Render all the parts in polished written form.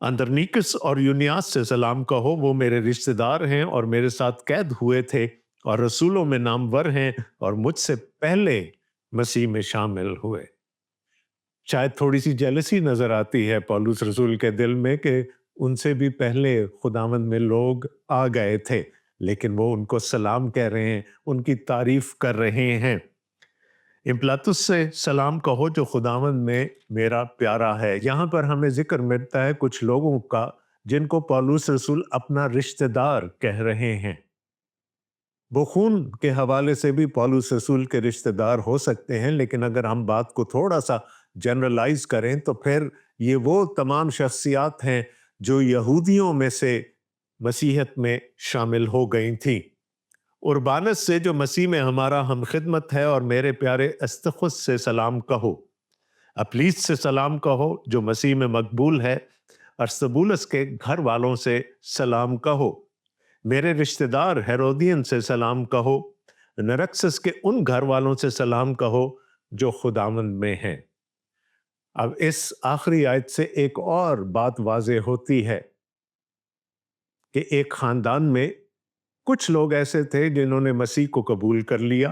اندرنیکس اور یونیاس سے سلام کہو، وہ میرے رشتہ دار ہیں اور میرے ساتھ قید ہوئے تھے اور رسولوں میں نامور ہیں اور مجھ سے پہلے مسیح میں شامل ہوئے۔ شاید تھوڑی سی جیلسی نظر آتی ہے پولس رسول کے دل میں کہ ان سے بھی پہلے خداوند میں لوگ آ گئے تھے، لیکن وہ ان کو سلام کہہ رہے ہیں، ان کی تعریف کر رہے ہیں۔ امپلاطس سے سلام کہو جو خداوند میں میرا پیارا ہے۔ یہاں پر ہمیں ذکر ملتا ہے کچھ لوگوں کا جن کو پولس رسول اپنا رشتہ دار کہہ رہے ہیں۔ وہ خون کے حوالے سے بھی پولس رسول کے رشتہ دار ہو سکتے ہیں، لیکن اگر ہم بات کو تھوڑا سا جنرلائز کریں تو پھر یہ وہ تمام شخصیات ہیں جو یہودیوں میں سے مسیحیت میں شامل ہو گئی تھیں۔ اربانس سے جو مسیح میں ہمارا ہم خدمت ہے اور میرے پیارے استخس سے سلام کہو۔ اپلیس سے سلام کہو جو مسیح میں مقبول ہے۔ ارسطبولس کے گھر والوں سے سلام کہو۔ میرے رشتہ دار ہیرودین سے سلام کہو۔ نرکسس کے ان گھر والوں سے سلام کہو جو خداوند میں ہیں۔ اب اس آخری آیت سے ایک اور بات واضح ہوتی ہے کہ ایک خاندان میں کچھ لوگ ایسے تھے جنہوں نے مسیح کو قبول کر لیا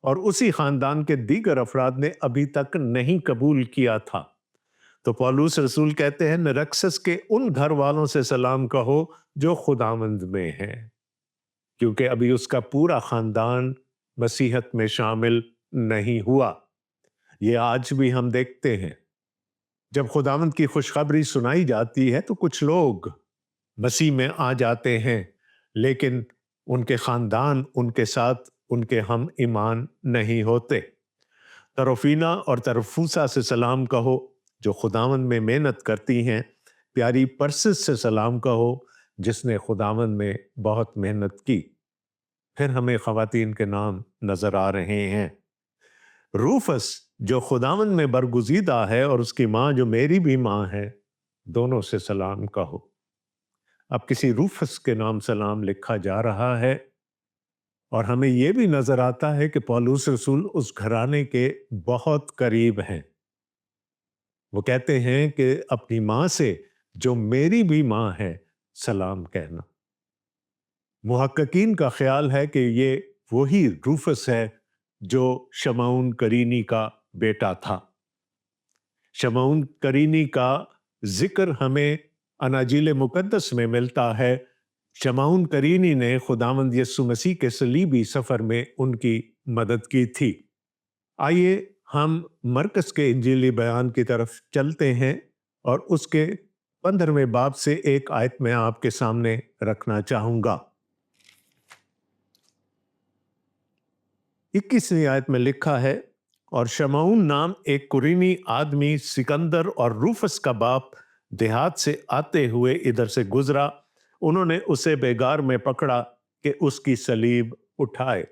اور اسی خاندان کے دیگر افراد نے ابھی تک نہیں قبول کیا تھا۔ تو پولس رسول کہتے ہیں نرکسس کے ان گھر والوں سے سلام کہو جو خداوند میں ہیں، کیونکہ ابھی اس کا پورا خاندان مسیحیت میں شامل نہیں ہوا۔ یہ آج بھی ہم دیکھتے ہیں، جب خداوند کی خوشخبری سنائی جاتی ہے تو کچھ لوگ مسیح میں آ جاتے ہیں، لیکن ان کے خاندان ان کے ساتھ ان کے ہم ایمان نہیں ہوتے۔ تروفینا اور ترفوسا سے سلام کہو جو خداوند میں محنت کرتی ہیں۔ پیاری پرسس سے سلام کہو جس نے خداوند میں بہت محنت کی۔ پھر ہمیں خواتین کے نام نظر آ رہے ہیں۔ روفس جو خداوند میں برگزیدہ ہے اور اس کی ماں جو میری بھی ماں ہے، دونوں سے سلام کہو۔ اب کسی روفس کے نام سلام لکھا جا رہا ہے اور ہمیں یہ بھی نظر آتا ہے کہ پولس رسول اس گھرانے کے بہت قریب ہیں۔ وہ کہتے ہیں کہ اپنی ماں سے جو میری بھی ماں ہے سلام کہنا۔ محققین کا خیال ہے کہ یہ وہی روفس ہے جو شمعون قرینی کا بیٹا تھا۔ شمعون قرینی کا ذکر ہمیں اناجیل مقدس میں ملتا ہے۔ شمعون قرینی نے خداوند یسوع مسیح کے صلیبی سفر میں ان کی مدد کی تھی۔ آئیے ہم مرکز کے انجیلی بیان کی طرف چلتے ہیں اور اس کے 15ویں باب سے ایک آیت میں آپ کے سامنے رکھنا چاہوں گا۔ 21ویں آیت میں لکھا ہے، اور شمعون نام ایک قرینی آدمی سکندر اور روفس کا باپ دیہات سے آتے ہوئے ادھر سے گزرا۔ انہوں نے اسے بیگار میں پکڑا کہ اس کی صلیب اٹھائے۔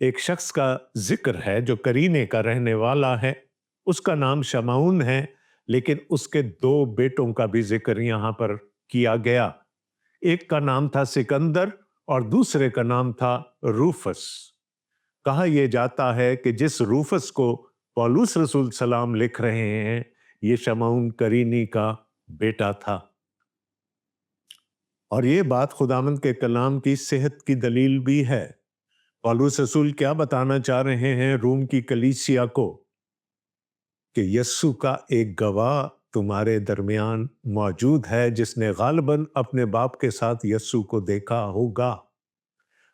ایک شخص کا ذکر ہے جو قرینے کا رہنے والا ہے، اس کا نام شمعون ہے، لیکن اس کے 2 بیٹوں کا بھی ذکر یہاں پر کیا گیا۔ ایک کا نام تھا سکندر اور دوسرے کا نام تھا روفس۔ کہا یہ جاتا ہے کہ جس روفس کو پولس رسول سلام لکھ رہے ہیں یہ شمعون قرینی کا بیٹا تھا۔ اور یہ بات خداوند کے کلام کی صحت کی دلیل بھی ہے۔ پولس رسول کیا بتانا چاہ رہے ہیں روم کی کلیسیا کو؟ کہ یسوع کا ایک گواہ تمہارے درمیان موجود ہے جس نے غالباً اپنے باپ کے ساتھ یسوع کو دیکھا ہوگا۔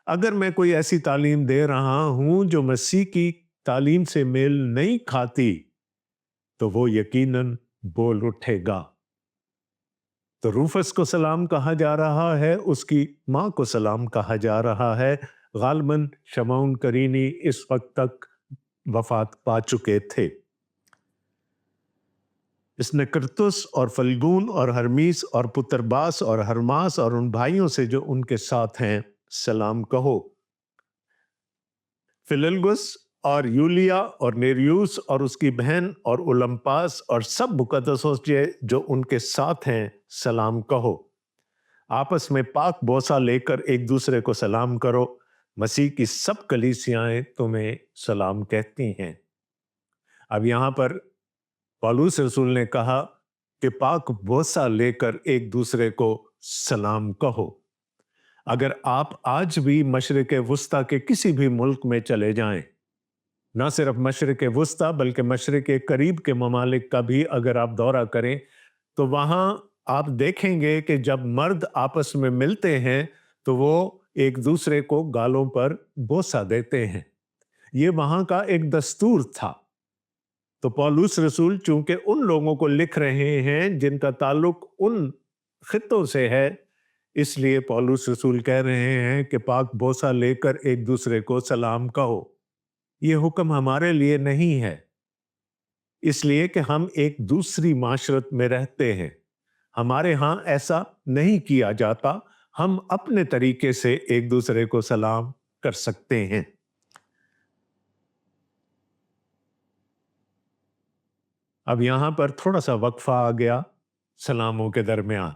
اگر میں کوئی ایسی تعلیم دے رہا ہوں جو مسیح کی تعلیم سے میل نہیں کھاتی تو وہ یقیناً بول اٹھے گا۔ تو روفس کو سلام کہا جا رہا ہے، اس کی ماں کو سلام کہا جا رہا ہے۔ غالباً شمعون قرینی اس وقت تک وفات پا چکے تھے۔ اس نے کرتس اور فلگون اور ہرمیس اور پترباس اور ہرماس اور ان بھائیوں سے جو ان کے ساتھ ہیں سلام کہو۔ فللگس اور یولیا اور نیریوس اور اس کی بہن اور اولمپاس اور سب مقدسوں جو ان کے ساتھ ہیں سلام کہو۔ آپس میں پاک بوسہ لے کر ایک دوسرے کو سلام کرو۔ مسیح کی سب کلیسیائیں تمہیں سلام کہتی ہیں۔ اب یہاں پر پولس رسول نے کہا کہ پاک بوسہ لے کر ایک دوسرے کو سلام کہو۔ اگر آپ آج بھی مشرق وسطیٰ کے کسی بھی ملک میں چلے جائیں، نہ صرف مشرق وسطیٰ بلکہ مشرق قریب کے ممالک کا بھی اگر آپ دورہ کریں، تو وہاں آپ دیکھیں گے کہ جب مرد آپس میں ملتے ہیں تو وہ ایک دوسرے کو گالوں پر بوسہ دیتے ہیں۔ یہ وہاں کا ایک دستور تھا۔ تو پولس رسول چونکہ ان لوگوں کو لکھ رہے ہیں جن کا تعلق ان خطوں سے ہے، اس لیے پولس رسول کہہ رہے ہیں کہ پاک بوسہ لے کر ایک دوسرے کو سلام کہو۔ یہ حکم ہمارے لیے نہیں ہے، اس لیے کہ ہم ایک دوسری معاشرت میں رہتے ہیں۔ ہمارے ہاں ایسا نہیں کیا جاتا، ہم اپنے طریقے سے ایک دوسرے کو سلام کر سکتے ہیں۔ اب یہاں پر تھوڑا سا وقفہ آ گیا سلاموں کے درمیان۔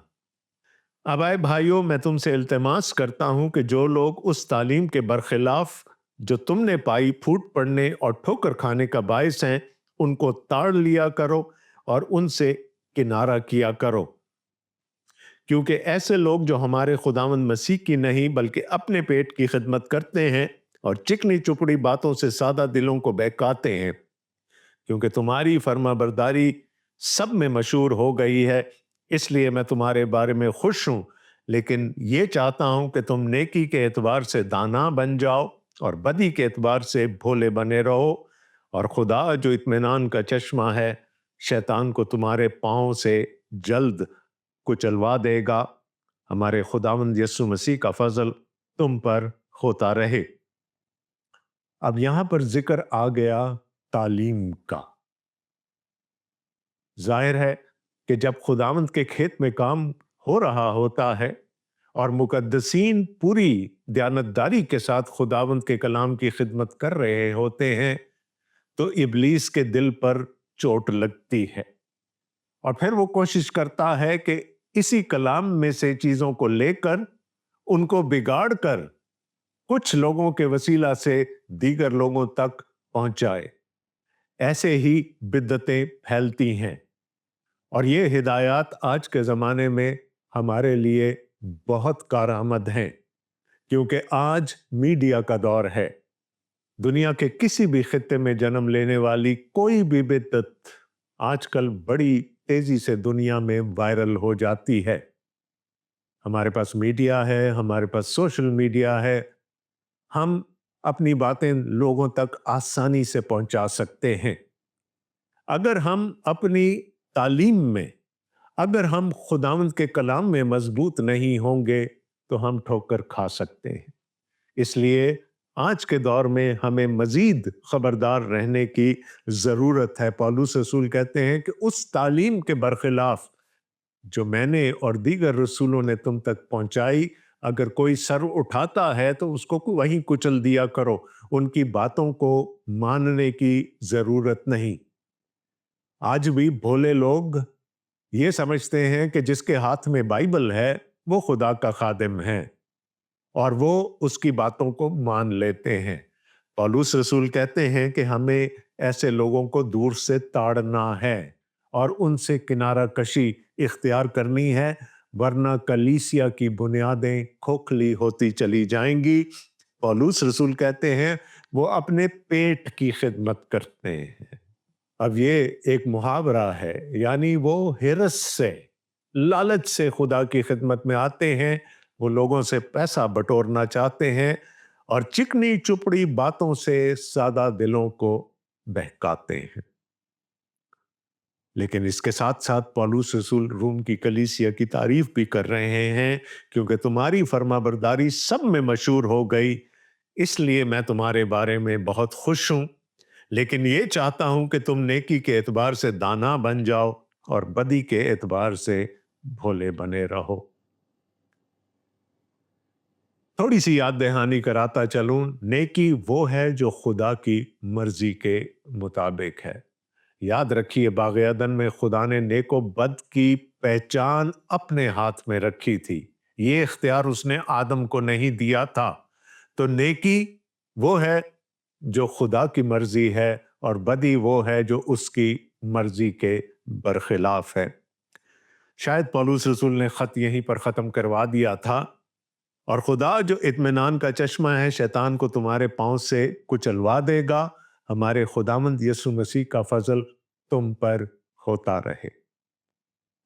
اب آئے بھائیوں، میں تم سے التماس کرتا ہوں کہ جو لوگ اس تعلیم کے برخلاف جو تم نے پائی پھوٹ پڑنے اور ٹھوکر کھانے کا باعث ہیں، ان کو تاڑ لیا کرو اور ان سے کنارہ کیا کرو، کیونکہ ایسے لوگ جو ہمارے خداوند مسیح کی نہیں بلکہ اپنے پیٹ کی خدمت کرتے ہیں اور چکنی چپڑی باتوں سے سادہ دلوں کو بہکاتے ہیں، کیونکہ تمہاری فرما برداری سب میں مشہور ہو گئی ہے، اس لیے میں تمہارے بارے میں خوش ہوں، لیکن یہ چاہتا ہوں کہ تم نیکی کے اعتبار سے دانا بن جاؤ اور بدی کے اعتبار سے بھولے بنے رہو، اور خدا جو اطمینان کا چشمہ ہے شیطان کو تمہارے پاؤں سے جلد کچلوا دے گا۔ ہمارے خداوند یسوع مسیح کا فضل تم پر ہوتا رہے۔ اب یہاں پر ذکر آ گیا تعلیم کا۔ ظاہر ہے کہ جب خداوند کے کھیت میں کام ہو رہا ہوتا ہے اور مقدسین پوری دیانتداری کے ساتھ خداوند کے کلام کی خدمت کر رہے ہوتے ہیں، تو ابلیس کے دل پر چوٹ لگتی ہے، اور پھر وہ کوشش کرتا ہے کہ اسی کلام میں سے چیزوں کو لے کر ان کو بگاڑ کر کچھ لوگوں کے وسیلہ سے دیگر لوگوں تک پہنچائے۔ ایسے ہی بدعتیں پھیلتی ہیں، اور یہ ہدایات آج کے زمانے میں ہمارے لیے بہت کارآمد ہیں، کیونکہ آج میڈیا کا دور ہے۔ دنیا کے کسی بھی خطے میں جنم لینے والی کوئی بھی بدعت آج کل بڑی تیزی سے دنیا میں وائرل ہو جاتی ہے۔ ہمارے پاس میڈیا ہے، ہمارے پاس سوشل میڈیا ہے، ہم اپنی باتیں لوگوں تک آسانی سے پہنچا سکتے ہیں۔ اگر ہم اپنی تعلیم میں، اگر ہم خداوند کے کلام میں مضبوط نہیں ہوں گے تو ہم ٹھوکر کھا سکتے ہیں۔ اس لیے آج کے دور میں ہمیں مزید خبردار رہنے کی ضرورت ہے۔ پولس رسول کہتے ہیں کہ اس تعلیم کے برخلاف جو میں نے اور دیگر رسولوں نے تم تک پہنچائی، اگر کوئی سر اٹھاتا ہے تو اس کو وہیں کچل دیا کرو، ان کی باتوں کو ماننے کی ضرورت نہیں۔ آج بھی بھولے لوگ یہ سمجھتے ہیں کہ جس کے ہاتھ میں بائبل ہے وہ خدا کا خادم ہے، اور وہ اس کی باتوں کو مان لیتے ہیں۔ پولس رسول کہتے ہیں کہ ہمیں ایسے لوگوں کو دور سے تاڑنا ہے اور ان سے کنارہ کشی اختیار کرنی ہے، ورنہ کلیسیا کی بنیادیں کھوکھلی ہوتی چلی جائیں گی۔ پولس رسول کہتے ہیں وہ اپنے پیٹ کی خدمت کرتے ہیں۔ اب یہ ایک محاورہ ہے، یعنی وہ ہرس سے، لالچ سے خدا کی خدمت میں آتے ہیں، وہ لوگوں سے پیسہ بٹورنا چاہتے ہیں اور چکنی چپڑی باتوں سے سادہ دلوں کو بہکاتے ہیں۔ لیکن اس کے ساتھ ساتھ پولس رسول روم کی کلیسیا کی تعریف بھی کر رہے ہیں، کیونکہ تمہاری فرما برداری سب میں مشہور ہو گئی، اس لیے میں تمہارے بارے میں بہت خوش ہوں، لیکن یہ چاہتا ہوں کہ تم نیکی کے اعتبار سے دانا بن جاؤ اور بدی کے اعتبار سے بھولے بنے رہو۔ تھوڑی سی یاد دہانی کراتا چلوں، نیکی وہ ہے جو خدا کی مرضی کے مطابق ہے۔ یاد رکھیے باغ عدن میں خدا نے نیک و بد کی پہچان اپنے ہاتھ میں رکھی تھی، یہ اختیار اس نے آدم کو نہیں دیا تھا۔ تو نیکی وہ ہے جو خدا کی مرضی ہے، اور بدی وہ ہے جو اس کی مرضی کے برخلاف ہے۔ شاید پولس رسول نے خط یہیں پر ختم کروا دیا تھا، اور خدا جو اطمینان کا چشمہ ہے شیطان کو تمہارے پاؤں سے کچلوا دے گا۔ ہمارے خداوند یسوع مسیح کا فضل تم پر ہوتا رہے۔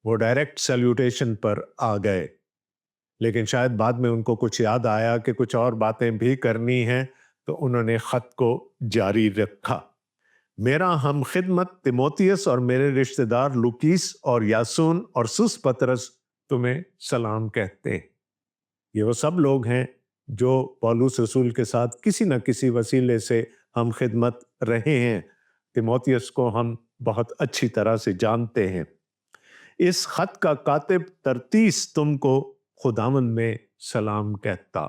وہ ڈائریکٹ سیلیوٹیشن پر آ گئے، لیکن شاید بعد میں ان کو کچھ یاد آیا کہ کچھ اور باتیں بھی کرنی ہیں، تو انہوں نے خط کو جاری رکھا۔ میرا ہم خدمت تیموتھیوس اور میرے رشتہ دار لوکیس اور یاسون اور سوس پطرس تمہیں سلام کہتے ہیں۔ یہ وہ سب لوگ ہیں جو پولس رسول کے ساتھ کسی نہ کسی وسیلے سے ہم خدمت رہے ہیں۔ تیموتھیوس کو ہم بہت اچھی طرح سے جانتے ہیں۔ اس خط کا کاتب ترتیس تم کو خداوند میں سلام کہتا۔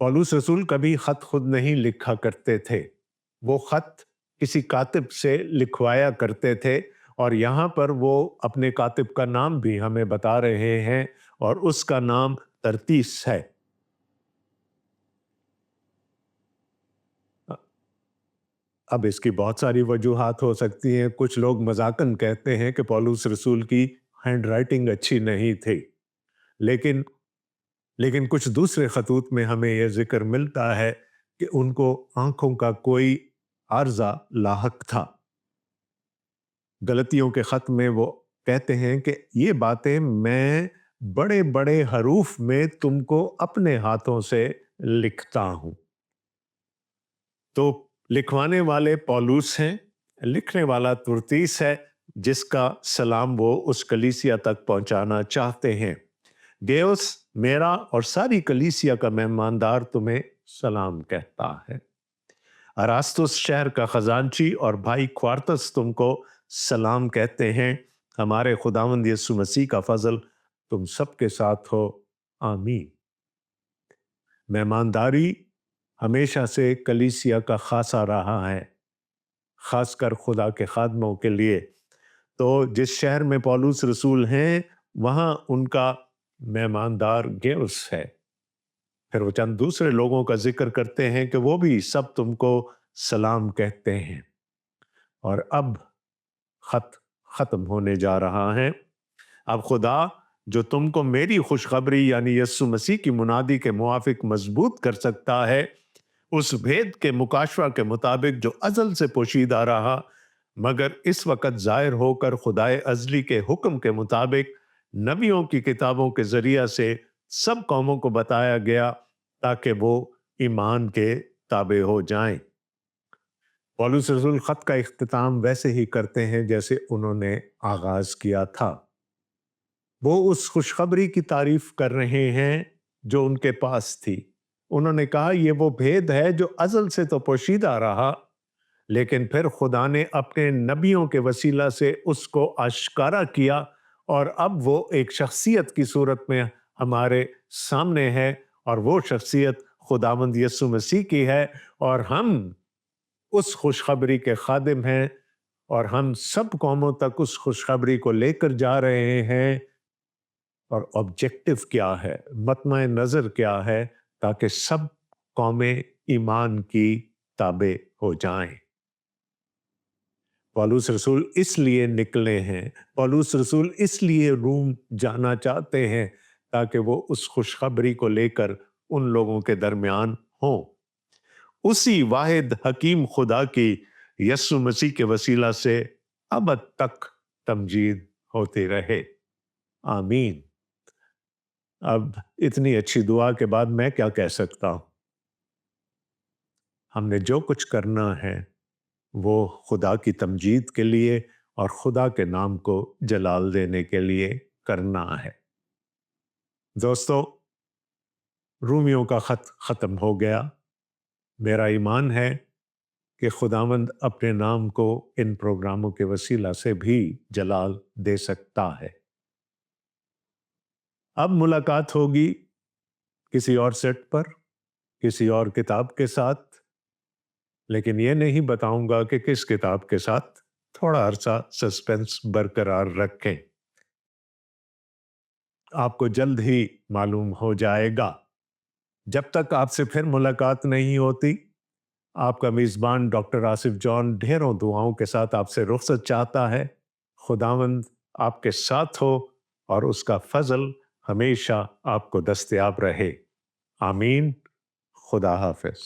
پولس رسول کبھی خط خود نہیں لکھا کرتے تھے، وہ خط کسی کاتب سے لکھوایا کرتے تھے، اور یہاں پر وہ اپنے کاتب کا نام بھی ہمیں بتا رہے ہیں، اور اس کا نام ترتیس ہے۔ اب اس کی بہت ساری وجوہات ہو سکتی ہیں۔ کچھ لوگ مذاقاً کہتے ہیں کہ پولس رسول کی ہینڈ رائٹنگ اچھی نہیں تھی، لیکن کچھ دوسرے خطوط میں ہمیں یہ ذکر ملتا ہے کہ ان کو آنکھوں کا کوئی عارضہ لاحق تھا۔ غلطیوں کے خط میں وہ کہتے ہیں کہ یہ باتیں میں بڑے بڑے حروف میں تم کو اپنے ہاتھوں سے لکھتا ہوں۔ تو لکھوانے والے پولس ہیں، لکھنے والا ترتیس ہے، جس کا سلام وہ اس کلیسیا تک پہنچانا چاہتے ہیں۔ گیوس میرا اور ساری کلیسیا کا مہماندار تمہیں سلام کہتا ہے۔ اراستس شہر کا خزانچی اور بھائی کوارتس تم کو سلام کہتے ہیں۔ ہمارے خداوند یسوع مسیح کا فضل تم سب کے ساتھ ہو، آمین۔ مہمانداری ہمیشہ سے کلیسیا کا خاصا رہا ہے، خاص کر خدا کے خادموں کے لیے۔ تو جس شہر میں پولس رسول ہیں وہاں ان کا مہماندار گیوس ہے۔ پھر وہ چند دوسرے لوگوں کا ذکر کرتے ہیں کہ وہ بھی سب تم کو سلام کہتے ہیں۔ اور اب خط ختم ہونے جا رہا ہے۔ اب خدا جو تم کو میری خوشخبری یعنی یسوع مسیح کی منادی کے موافق مضبوط کر سکتا ہے، اس بھید کے مکاشفہ کے مطابق جو ازل سے پوشیدہ رہا مگر اس وقت ظاہر ہو کر خدائے ازلی کے حکم کے مطابق نبیوں کی کتابوں کے ذریعہ سے سب قوموں کو بتایا گیا تاکہ وہ ایمان کے تابع ہو جائیں۔ پولس رسول خط کا اختتام ویسے ہی کرتے ہیں جیسے انہوں نے آغاز کیا تھا۔ وہ اس خوشخبری کی تعریف کر رہے ہیں جو ان کے پاس تھی۔ انہوں نے کہا یہ وہ بھید ہے جو ازل سے تو پوشیدہ رہا، لیکن پھر خدا نے اپنے نبیوں کے وسیلہ سے اس کو آشکارا کیا، اور اب وہ ایک شخصیت کی صورت میں ہمارے سامنے ہے، اور وہ شخصیت خداوند یسوع مسیح کی ہے، اور ہم اس خوشخبری کے خادم ہیں، اور ہم سب قوموں تک اس خوشخبری کو لے کر جا رہے ہیں۔ اور آبجیکٹو کیا ہے، مطمع نظر کیا ہے؟ تاکہ سب قومیں ایمان کی تابع ہو جائیں۔ پولس رسول اس لیے نکلے ہیں، پولس رسول اس لیے روم جانا چاہتے ہیں تاکہ وہ اس خوشخبری کو لے کر ان لوگوں کے درمیان ہوں۔ اسی واحد حکیم خدا کی یسوع مسیح کے وسیلہ سے ابد تک تمجید ہوتی رہے، آمین۔ اب اتنی اچھی دعا کے بعد میں کیا کہہ سکتا ہوں؟ ہم نے جو کچھ کرنا ہے وہ خدا کی تمجید کے لیے اور خدا کے نام کو جلال دینے کے لیے کرنا ہے۔ دوستو، رومیوں کا خط ختم ہو گیا۔ میرا ایمان ہے کہ خداوند اپنے نام کو ان پروگراموں کے وسیلہ سے بھی جلال دے سکتا ہے۔ اب ملاقات ہوگی کسی اور سیٹ پر، کسی اور کتاب کے ساتھ، لیکن یہ نہیں بتاؤں گا کہ کس کتاب کے ساتھ۔ تھوڑا عرصہ سسپینس برقرار رکھیں، آپ کو جلد ہی معلوم ہو جائے گا۔ جب تک آپ سے پھر ملاقات نہیں ہوتی، آپ کا میزبان ڈاکٹر آصف جان ڈھیروں دعاؤں کے ساتھ آپ سے رخصت چاہتا ہے۔ خداوند آپ کے ساتھ ہو اور اس کا فضل ہمیشہ آپ کو دستیاب رہے۔ آمین۔ خدا حافظ۔